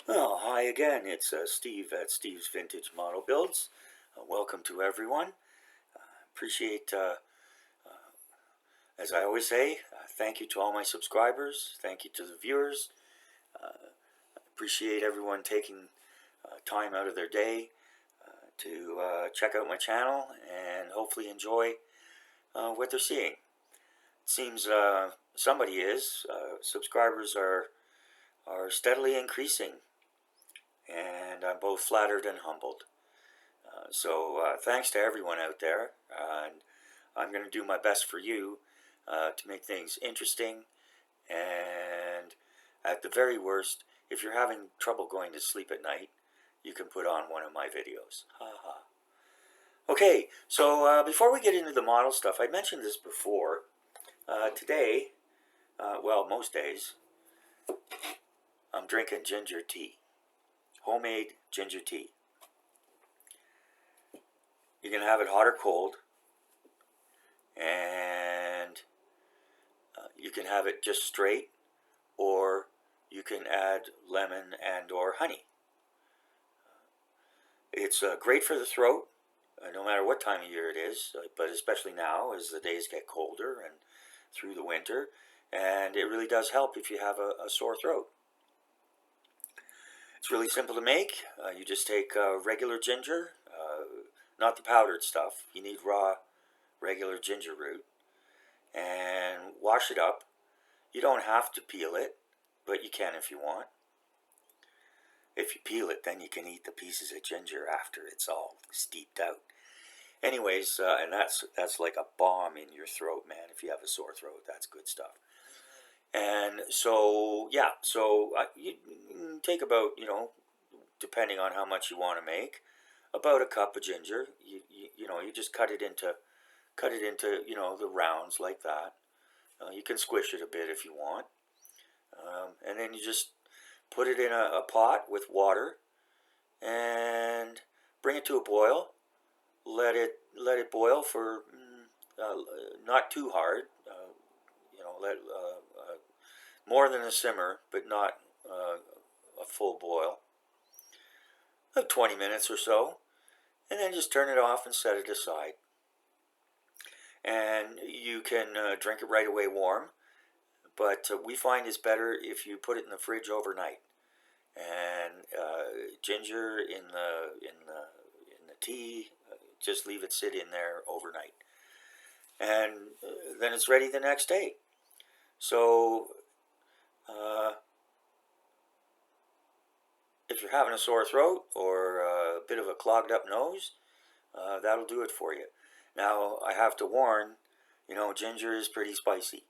Well, hi again. It's Steve at Steve's Vintage Model Builds. Welcome to everyone. Appreciate, as I always say, thank you to all my subscribers. Thank you to the viewers. Appreciate everyone taking time out of their day to check out my channel and hopefully enjoy what they're seeing. It seems somebody is. Subscribers are steadily increasing, and I'm both flattered and humbled. So thanks to everyone out there, and I'm going to do my best for you to make things interesting, and at the very worst, if you're having trouble going to sleep at night, you can put on one of my videos. Ha ha. Okay, so before we get into the model stuff, I mentioned this before. Today, well, most days, I'm drinking ginger tea. Homemade ginger tea. You can have it hot or cold, and you can have it just straight, or you can add lemon and or honey. It's great for the throat, no matter what time of year it is, but especially now as the days get colder and through the winter, and it really does help if you have a sore throat. It's really simple to make. You just take regular ginger, not the powdered stuff. You need raw, regular ginger root, and wash it up. You don't have to peel it, but you can if you want. If you peel it, then you can eat the pieces of ginger after it's all steeped out. Anyways, and that's like a bomb in your throat, man. If you have a sore throat, that's good stuff. And so, yeah, so you take about, depending on how much you want to make, about a cup of ginger. You just cut it into the rounds like that. You can squish it a bit if you want, and then you just put it in a pot with water and bring it to a boil. Let it boil for not too hard. More than a simmer, but not a full boil. About 20 minutes or so, and then just turn it off and set it aside. And you can drink it right away warm, but we find it's better if you put it in the fridge overnight. And ginger in the tea, just leave it sit in there overnight, and then it's ready the next day. So if you're having a sore throat or a bit of a clogged up nose, that'll do it for you. Now, I have to warn, ginger is pretty spicy,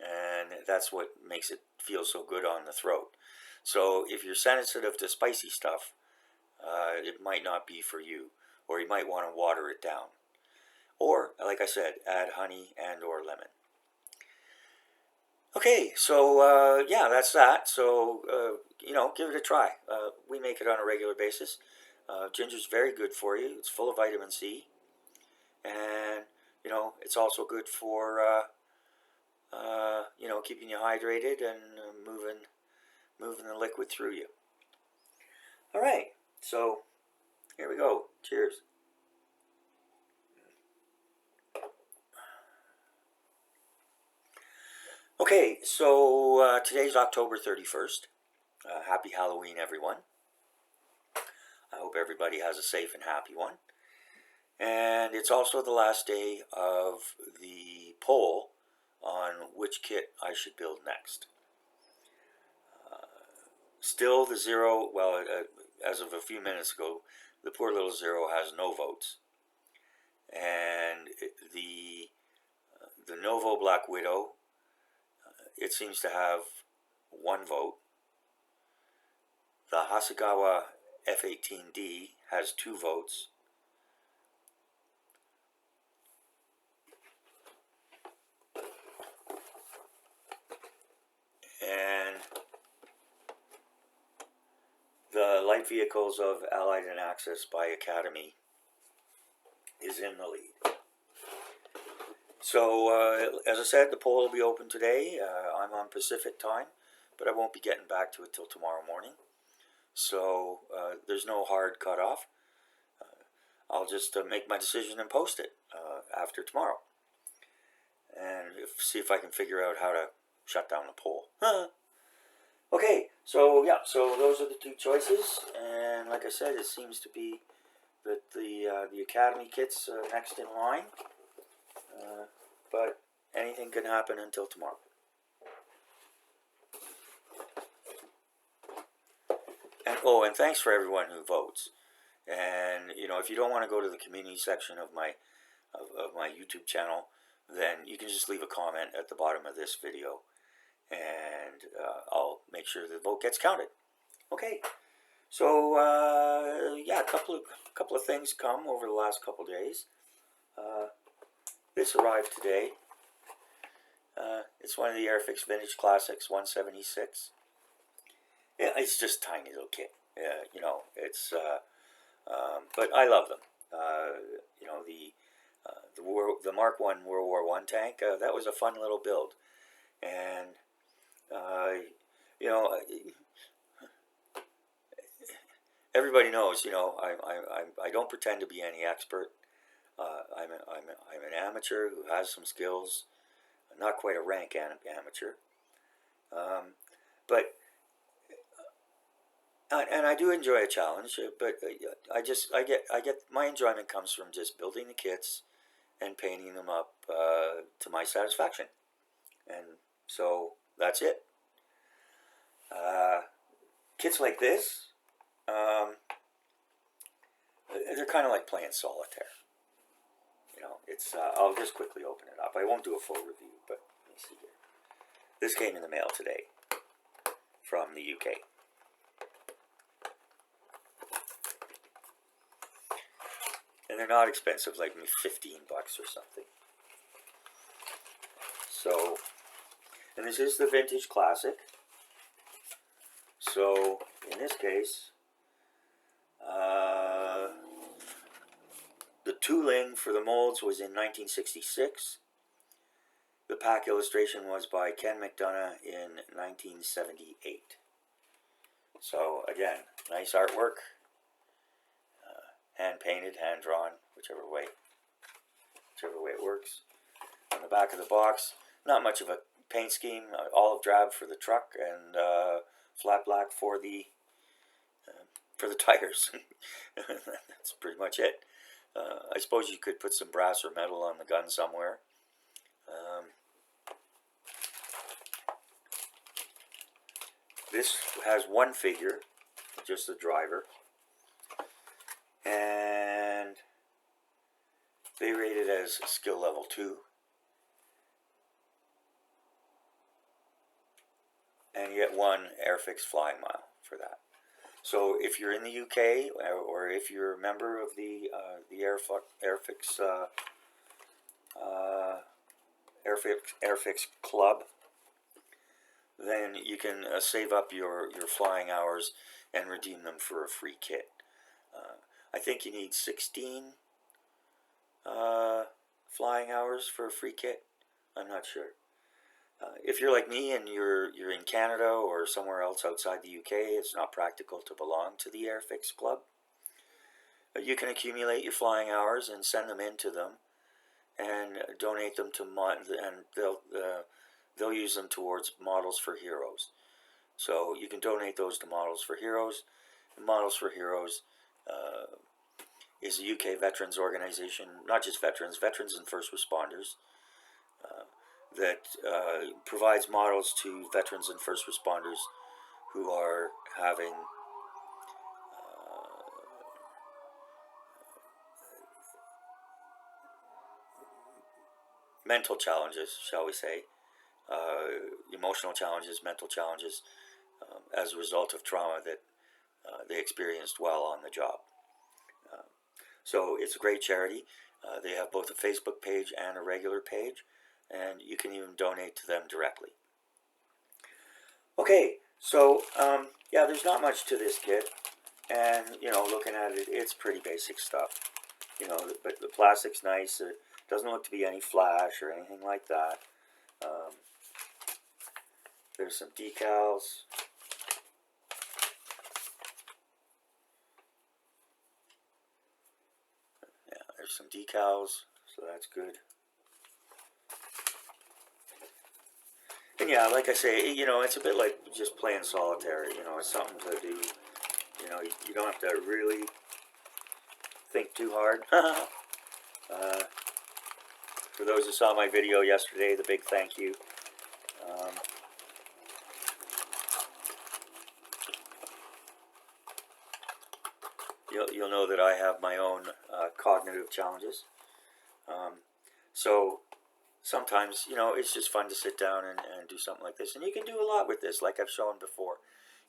and that's what makes it feel so good on the throat. So if you're sensitive to spicy stuff, it might not be for you, or you might want to water it down. Or, like I said, add honey and or lemon. Okay, so yeah, that's that. So, give it a try. We make it on a regular basis. Ginger's very good for you. It's full of vitamin C. And, it's also good for, keeping you hydrated and moving the liquid through you. All right, so here we go. Cheers. Okay, so today's October 31st. Happy Halloween, everyone. I hope everybody has a safe and happy one. And it's also the last day of the poll on which kit I should build next. Still the Zero, well, as of a few minutes ago, the poor little Zero has no votes. And the Novo Black Widow, it seems to have one vote. The Hasegawa F-18D has 2 votes. And the light vehicles of Allied and Axis by Academy is in the lead. So, as I said, the poll will be open today. I'm on Pacific time, but I won't be getting back to it till tomorrow morning. so there's no hard cutoff. I'll just make my decision and post it after tomorrow, and see if I can figure out how to shut down the poll. Okay, so yeah, so those are the two choices, and like I said, it seems to be that the Academy kit's next in line, but anything can happen until tomorrow. And oh, and thanks for everyone who votes. And you know, if you don't want to go to the community section of my YouTube channel, then you can just leave a comment at the bottom of this video, and I'll make sure the vote gets counted. Okay, so yeah, a couple of things come over the last couple of days. This arrived today. It's one of the Airfix Vintage Classics 176. Yeah, it's just a tiny little kit. You know, it's but I love them. You know, the Mark I World War I tank, that was a fun little build, and you know, everybody knows. You know, I don't pretend to be any expert. I'm an amateur who has some skills, not quite a rank amateur, but. And I do enjoy a challenge, but I get my enjoyment comes from just building the kits and painting them up to my satisfaction, and so that's it. Kits like this, they're kind of like playing solitaire. You know, it's I'll just quickly open it up. I won't do a full review, but let me see here. This came in the mail today from the UK. And they're not expensive, like $15 or something. So, and this is the Vintage Classic. So, in this case, the tooling for the molds was in 1966. The pack illustration was by Ken McDonough in 1978. So, again, nice artwork. Hand painted, hand drawn, whichever way it works. On the back of the box, not much of a paint scheme. Olive drab for the truck and flat black for the tires. That's pretty much it. I suppose you could put some brass or metal on the gun somewhere. This has one figure, just the driver. And they rate it as skill level 2. And you get 1 Airfix flying mile for that. So if you're in the UK, or if you're a member of the Airfix Club, then you can save up your flying hours and redeem them for a free kit. I think you need 16 flying hours for a free kit. I'm not sure. If you're like me and you're in Canada or somewhere else outside the UK, it's not practical to belong to the Airfix Club. You can accumulate your flying hours and send them in to them, and donate them to and they'll use them towards Models for Heroes. So you can donate those to Models for Heroes. Models for Heroes is a UK veterans organization, not just veterans and first responders, that provides models to veterans and first responders who are having mental challenges, shall we say, emotional challenges, mental challenges, as a result of trauma that they experienced while on the job. So it's a great charity. They have both a Facebook page and a regular page, and you can even donate to them directly. Okay, so yeah, there's not much to this kit, and you know, looking at it, it's pretty basic stuff. You know, but the plastic's nice. It doesn't look to be any flash or anything like that. There's some decals. There's some decals, so that's good. And yeah, like I say, you know, it's a bit like just playing solitaire. You know, it's something to do. You know, you don't have to really think too hard. For those who saw my video yesterday, the big thank you. You'll know that I have my own cognitive challenges. So sometimes, you know, it's just fun to sit down and do something like this. And you can do a lot with this, like I've shown before.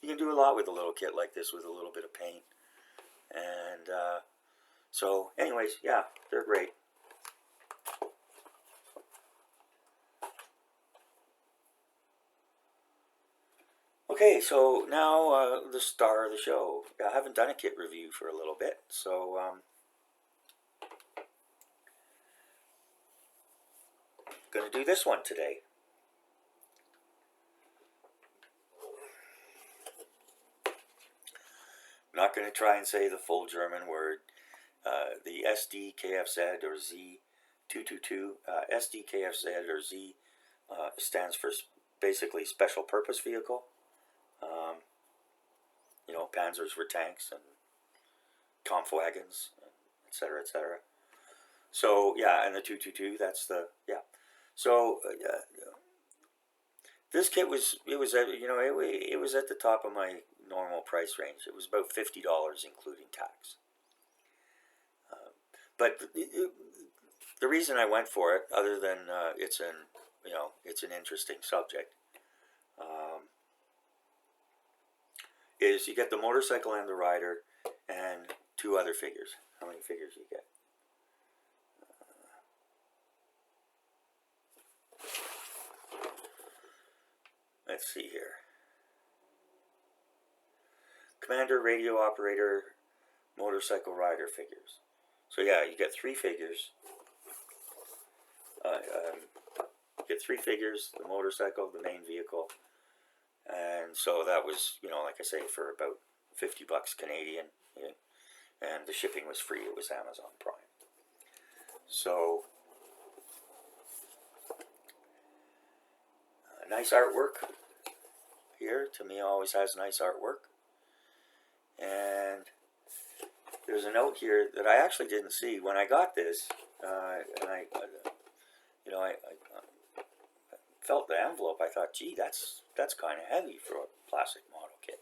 You can do a lot with a little kit like this with a little bit of paint. And so anyways, yeah, they're great. Okay, so now the star of the show. I haven't done a kit review for a little bit, so going to do this one today. I'm not going to try and say the full German word. The Sd.Kfz or Z222, Sd.Kfz or Z stands for basically special purpose vehicle. You know, Panzers were tanks and Kampfwagons, etc., etc. So yeah, and the 222, that's the, yeah. So this kit was, it was at, you know, it was at the top of my normal price range. It was about $50 including tax. But the reason I went for it, other than it's an interesting subject, is you get the motorcycle and the rider and two other figures. How many figures do you get? Let's see here. Commander, radio operator, motorcycle rider figures. So yeah, you get three figures. Get three figures, the motorcycle, the main vehicle. And so that was, you know, like I say, for about $50 Canadian. Yeah. And the shipping was free. It was Amazon Prime. So, nice artwork here. Tamiya always has nice artwork. And there's a note here that I actually didn't see when I got this. And I felt the envelope. I thought, gee, that's kind of heavy for a plastic model kit.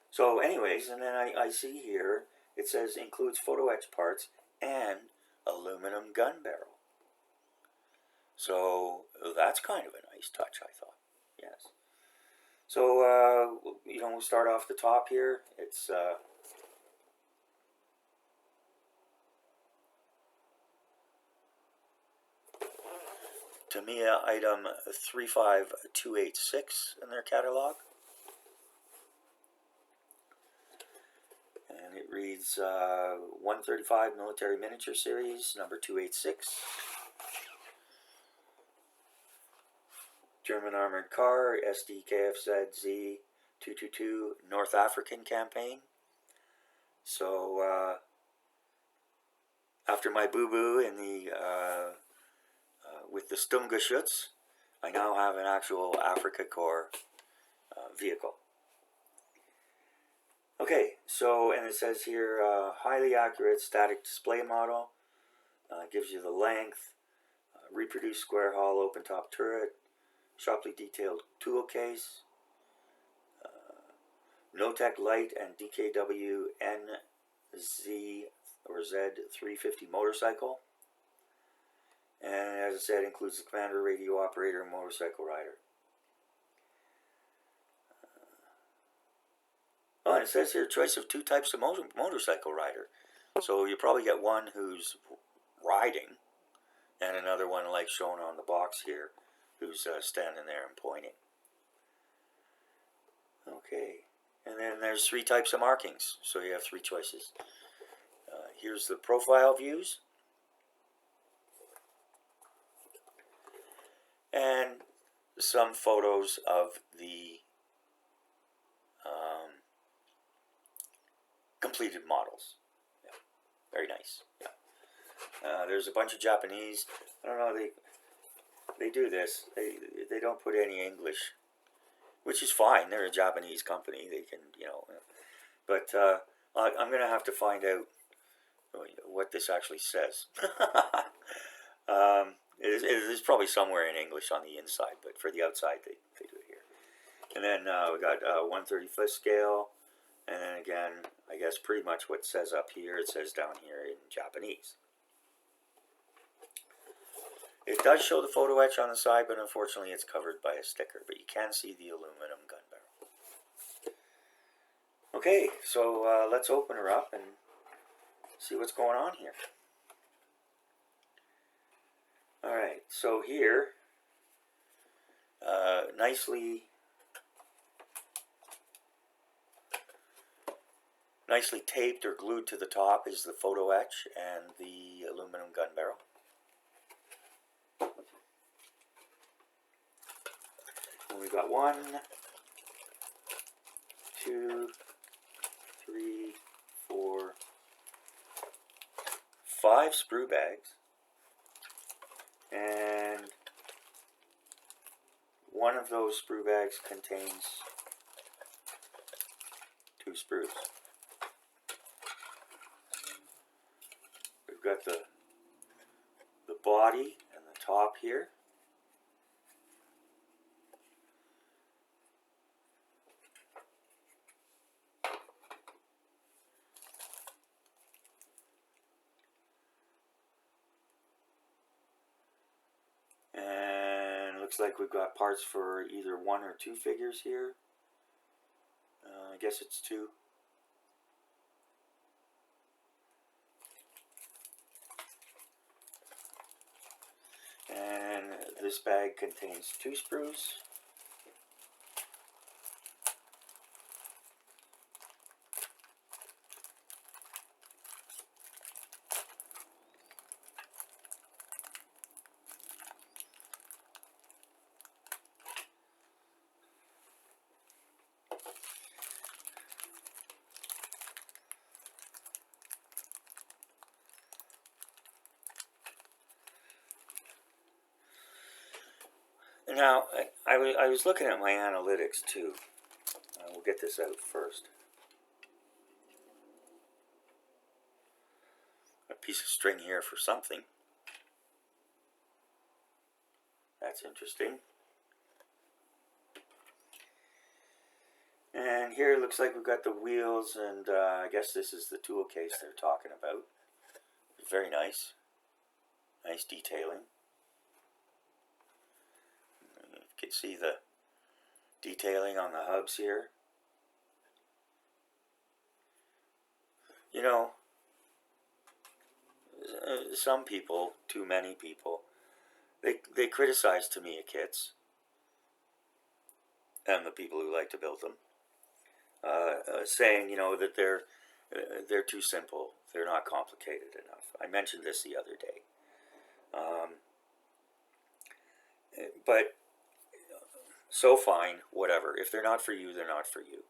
So anyways, and then I see here, it says includes photo etch parts and aluminum gun barrel. So that's kind of a nice touch, I thought. Yes. So, you know, we'll start off the top here. It's Tamiya item 35286 in their catalog. And it reads 135 Military Miniature Series, number 286. German Armored Car, Sd.Kfz.222 North African campaign. So, after my boo-boo in the with the Sturmgeschütz, I now have an actual Africa Corps vehicle. Okay, so, and it says here, highly accurate static display model, gives you the length, reproduced square hull, open top turret, sharply detailed tool case, No-Tech Light and DKW NZ or Z350 motorcycle. And as I said, includes the commander, radio operator, and motorcycle rider. Oh, and it says here, choice of two types of motorcycle rider. So you probably get one who's riding, and another one like shown on the box here, who's standing there and pointing. Okay, and then there's three types of markings, so you have three choices. Here's the profile views. And some photos of the completed models. Yeah, very nice. Yeah. There's a bunch of Japanese. I don't know. They do this. They don't put any English, which is fine. They're a Japanese company. They can, you know. But I'm gonna have to find out what this actually says. It is probably somewhere in English on the inside, but for the outside, they do it here. And then we got 1/35th scale, and then again, I guess pretty much what it says up here, it says down here in Japanese. It does show the photo etch on the side, but unfortunately it's covered by a sticker, but you can see the aluminum gun barrel. Okay, so let's open her up and see what's going on here. Alright, so here, nicely taped or glued to the top is the photo etch and the aluminum gun barrel. And we've got 1, 2, 3, 4, 5 sprue bags, and one of those sprue bags contains 2 sprues. We've got the body and the top here. And it looks like we've got parts for either 1 or 2 figures here. I guess it's 2. And this bag contains 2 sprues. Now, I was looking at my analytics too. We'll get this out first. A piece of string here for something. That's interesting. And here it looks like we've got the wheels, and I guess this is the tool case they're talking about. Very nice. Nice detailing. You can see the detailing on the hubs here. You know, some people, too many people, they criticize Tamiya kits and the people who like to build them, saying, you know, that they're too simple, they're not complicated enough. I mentioned this the other day. But so fine, whatever. If they're not for you, they're not for you.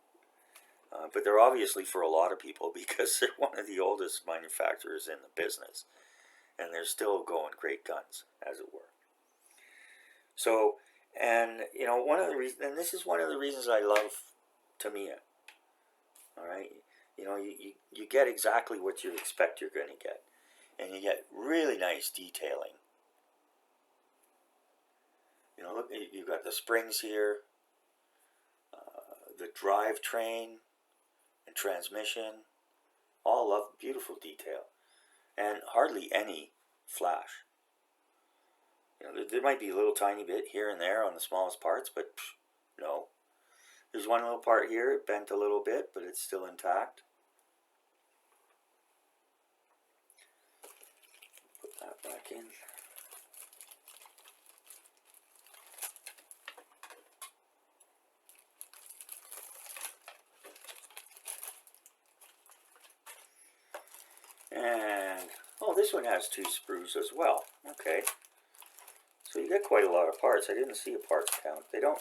But they're obviously for a lot of people because they're one of the oldest manufacturers in the business. And they're still going great guns, as it were. So, and, you know, one of the reasons, and this is one of the reasons I love Tamiya. Alright? You know, you get exactly what you expect you're going to get. And you get really nice detailing. You know, look, you've got the springs here, the drivetrain and transmission, all love, beautiful detail, and hardly any flash. You know, there might be a little tiny bit here and there on the smallest parts, but no. There's one little part here, it bent a little bit, but it's still intact. Put that back in. And, oh, this one has 2 sprues as well. Okay. So you get quite a lot of parts. I didn't see a parts count. They don't,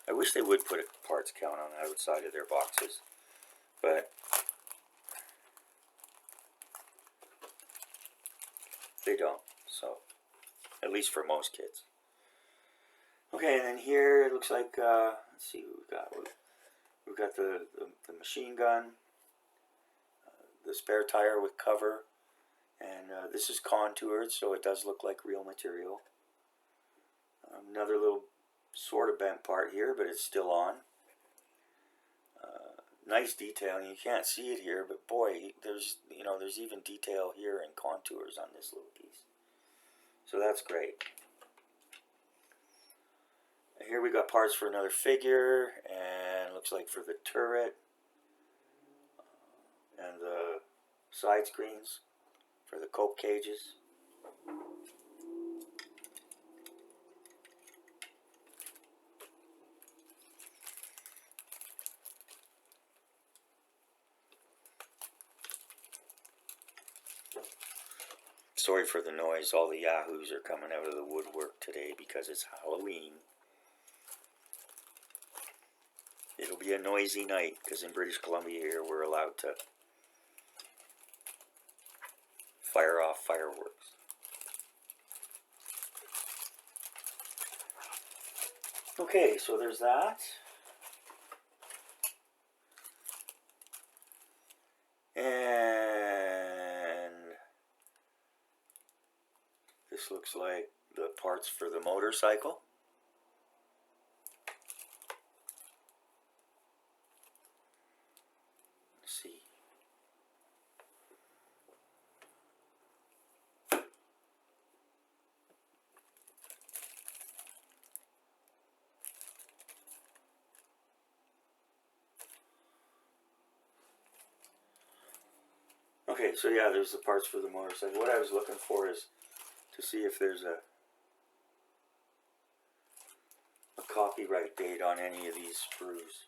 I wish they would put a parts count on the outside of their boxes. But, least for most kids. Okay, and then here it looks like, let's see what we've got. We've got the machine gun, the spare tire with cover, and this is contoured, so it does look like real material. Another little sort of bent part here, but it's still on. Nice detailing. You can't see it here, but boy, there's even detail here and contours on this little piece. So that's great. Here we got parts for another figure, and looks like for the turret and the side screens for the cope cages. Sorry for the noise, all the yahoos are coming out of the woodwork today because it's Halloween. It'll be a noisy night because in British Columbia here we're allowed to fire off fireworks. Okay, so there's that. And this looks like the parts for the motorcycle. Let's see. Okay, so yeah, there's the parts for the motorcycle. What I was looking for is to see if there's a copyright date on any of these sprues.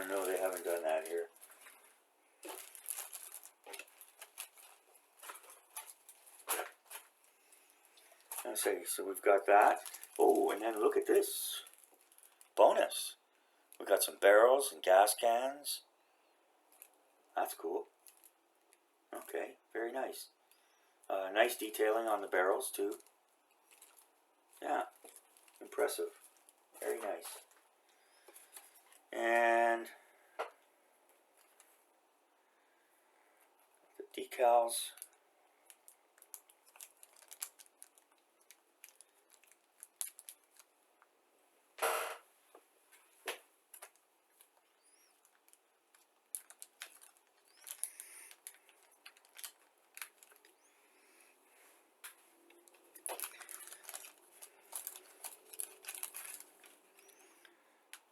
No, they haven't done that here. Let's see, so we've got that. Oh, and then look at this. Bonus. We've got some barrels and gas cans. That's cool. Okay, very nice. Nice detailing on the barrels too. Yeah, impressive. Very nice. And the decals.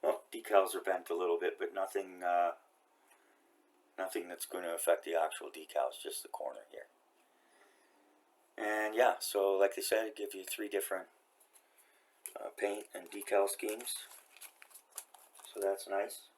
Well, decals are bent a little bit, but nothing that's going to affect the actual decals, just the corner here. And yeah, so like I said, give you 3 different paint and decal schemes. So that's nice.